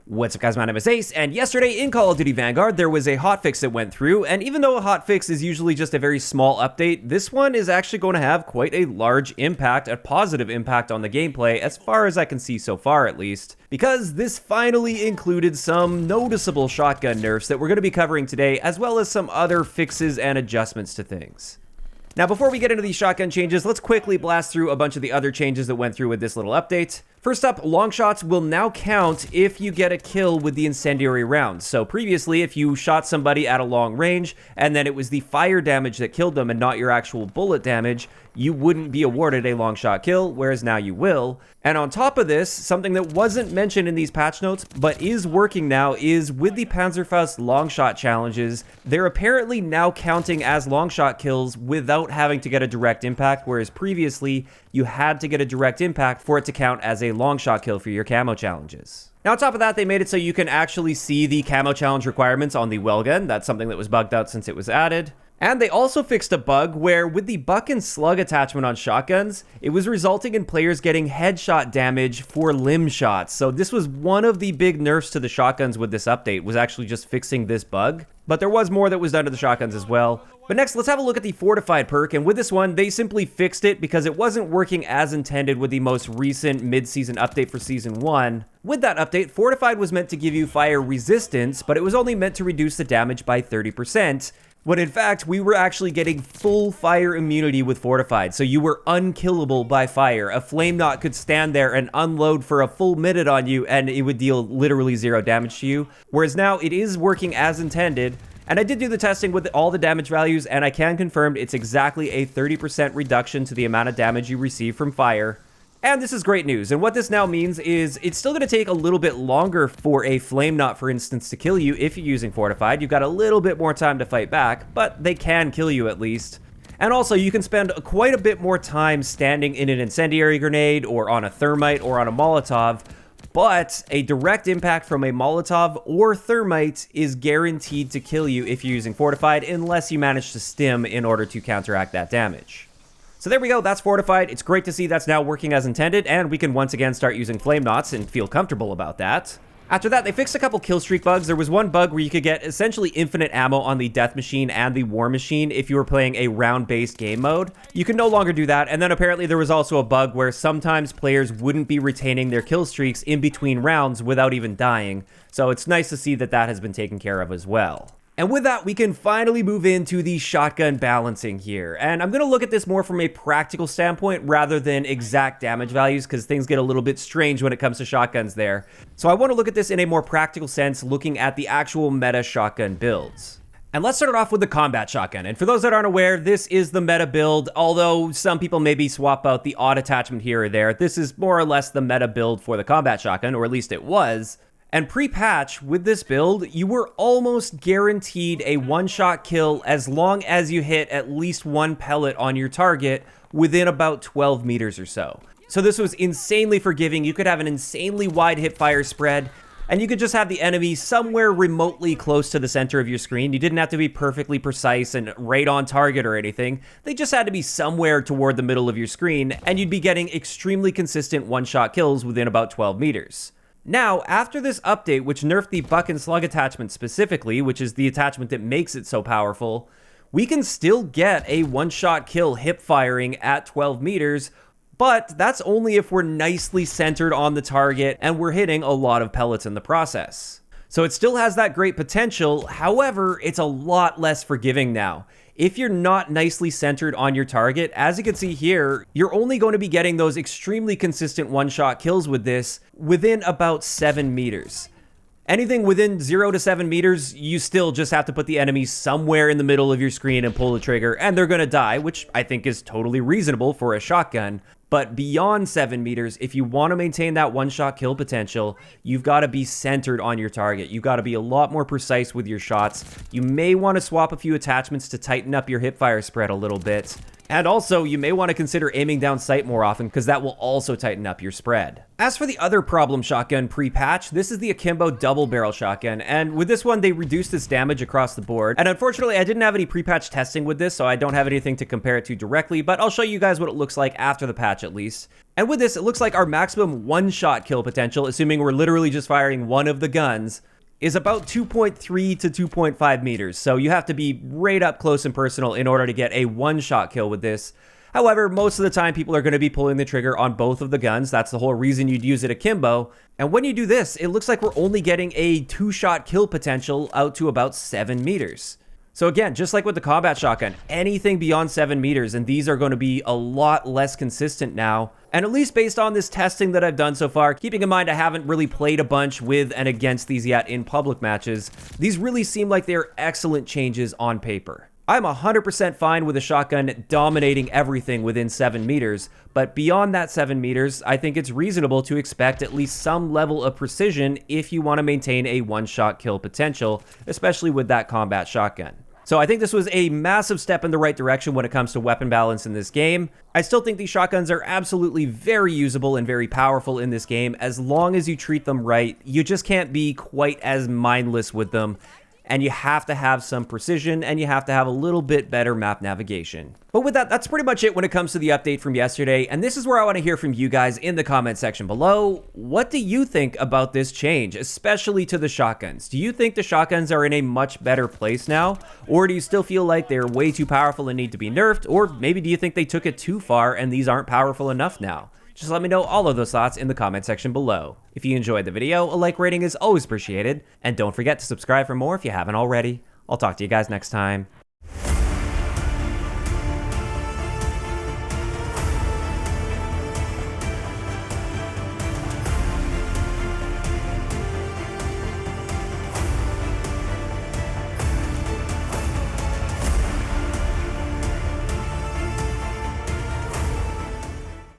What's up guys, my name is Ace, and yesterday in Call of Duty Vanguard there was a hotfix that went through, and even though a hotfix is usually just a very small update, this one is actually going to have quite a large impact, a positive impact on the gameplay, as far as I can see so far at least, because this finally included some noticeable shotgun nerfs that we're going to be covering today, as well as some other fixes and adjustments to things. Now, before we get into these shotgun changes, let's quickly blast through a bunch of the other changes that went through with this little update. First up, long shots will now count if you get a kill with the incendiary rounds. So previously, if you shot somebody at a long range, and then it was the fire damage that killed them and not your actual bullet damage, you wouldn't be awarded a long shot kill, whereas now you will. And on top of this, something that wasn't mentioned in these patch notes, but is working now, is with the Panzerfaust long shot challenges, they're apparently now counting as long shot kills without having to get a direct impact, whereas previously, you had to get a direct impact for it to count as a long shot kill for your camo challenges. Now, on top of that, they made it so you can actually see the camo challenge requirements on the well gun. That's something that was bugged out since it was added. And they also fixed a bug where with the buck and slug attachment on shotguns, it was resulting in players getting headshot damage for limb shots. So this was one of the big nerfs to the shotguns with this update, was actually just fixing this bug. But there was more that was done to the shotguns as well. But next, let's have a look at the Fortified perk, and with this one, they simply fixed it because it wasn't working as intended with the most recent mid-season update for Season 1. With that update, Fortified was meant to give you fire resistance, but it was only meant to reduce the damage by 30%. When in fact, we were actually getting full fire immunity with Fortified, so you were unkillable by fire. A flame knot could stand there and unload for a full minute on you, and it would deal literally 0 damage to you. Whereas now, it is working as intended, and I did do the testing with all the damage values, and I can confirm it's exactly a 30% reduction to the amount of damage you receive from fire. And this is great news, and what this now means is it's still going to take a little bit longer for a flame knot, for instance, to kill you if you're using Fortified. You've got a little bit more time to fight back, but they can kill you at least. And also, you can spend quite a bit more time standing in an incendiary grenade, or on a thermite, or on a Molotov, but a direct impact from a Molotov or thermite is guaranteed to kill you if you're using Fortified, unless you manage to stim in order to counteract that damage. So there we go, that's Fortified. It's great to see that's now working as intended, and we can once again start using flame knots and feel comfortable about that. After that, they fixed a couple kill streak bugs. There was one bug where you could get essentially infinite ammo on the Death Machine and the War Machine if you were playing a round-based game mode. You can no longer do that, and then apparently there was also a bug where sometimes players wouldn't be retaining their kill streaks in between rounds without even dying. So it's nice to see that that has been taken care of as well. And with that, we can finally move into the shotgun balancing here. And I'm going to look at this more from a practical standpoint rather than exact damage values, because things get a little bit strange when it comes to shotguns there. So I want to look at this in a more practical sense, looking at the actual meta shotgun builds. And let's start it off with the combat shotgun. And for those that aren't aware, this is the meta build, although some people maybe swap out the odd attachment here or there. This is more or less the meta build for the combat shotgun, or at least it was. And pre-patch, with this build, you were almost guaranteed a one-shot kill as long as you hit at least one pellet on your target within about 12 meters or so. So this was insanely forgiving. You could have an insanely wide hipfire spread, and you could just have the enemy somewhere remotely close to the center of your screen. You didn't have to be perfectly precise and right on target or anything. They just had to be somewhere toward the middle of your screen, and you'd be getting extremely consistent one-shot kills within about 12 meters. Now, after this update, which nerfed the buck and slug attachment specifically, which is the attachment that makes it so powerful, we can still get a one-shot kill hip firing at 12 meters, but that's only if we're nicely centered on the target and we're hitting a lot of pellets in the process. So it still has that great potential, however, it's a lot less forgiving now. If you're not nicely centered on your target, as you can see here, you're only going to be getting those extremely consistent one-shot kills with this within about 7 meters. Anything within 0 to 7 meters, you still just have to put the enemy somewhere in the middle of your screen and pull the trigger, and they're going to die, which I think is totally reasonable for a shotgun. But beyond 7 meters, if you want to maintain that one-shot kill potential, you've got to be centered on your target. You've got to be a lot more precise with your shots. You may want to swap a few attachments to tighten up your hipfire spread a little bit. And also, you may want to consider aiming down sight more often, because that will also tighten up your spread. As for the other problem shotgun pre-patch, this is the Akimbo double barrel shotgun, and with this one, they reduced its damage across the board. And unfortunately, I didn't have any pre-patch testing with this, so I don't have anything to compare it to directly, but I'll show you guys what it looks like after the patch patch at least. And with this, it looks like our maximum one-shot kill potential, assuming we're literally just firing one of the guns, is about 2.3 to 2.5 meters. So you have to be right up close and personal in order to get a one-shot kill with this. However, most of the time people are going to be pulling the trigger on both of the guns. That's the whole reason you'd use it akimbo. And when you do this, it looks like we're only getting a two-shot kill potential out to about 7 meters. So again, just like with the combat shotgun, anything beyond 7 meters, and these are going to be a lot less consistent now. And at least based on this testing that I've done so far, keeping in mind I haven't really played a bunch with and against these yet in public matches, these really seem like they're excellent changes on paper. I'm 100% fine with a shotgun dominating everything within 7 meters, but beyond that 7 meters, I think it's reasonable to expect at least some level of precision if you want to maintain a one-shot kill potential, especially with that combat shotgun. So I think this was a massive step in the right direction when it comes to weapon balance in this game. I still think these shotguns are absolutely very usable and very powerful in this game as long as you treat them right. You just can't be quite as mindless with them. And you have to have some precision, and you have to have a little bit better map navigation. But with that, that's pretty much it when it comes to the update from yesterday, and this is where I want to hear from you guys in the comment section below. What do you think about this change, especially to the shotguns? Do you think the shotguns are in a much better place now, or do you still feel like they're way too powerful and need to be nerfed, or maybe do you think they took it too far and these aren't powerful enough now? Just let me know all of those thoughts in the comment section below. If you enjoyed the video, a like rating is always appreciated, and don't forget to subscribe for more if you haven't already. I'll talk to you guys next time.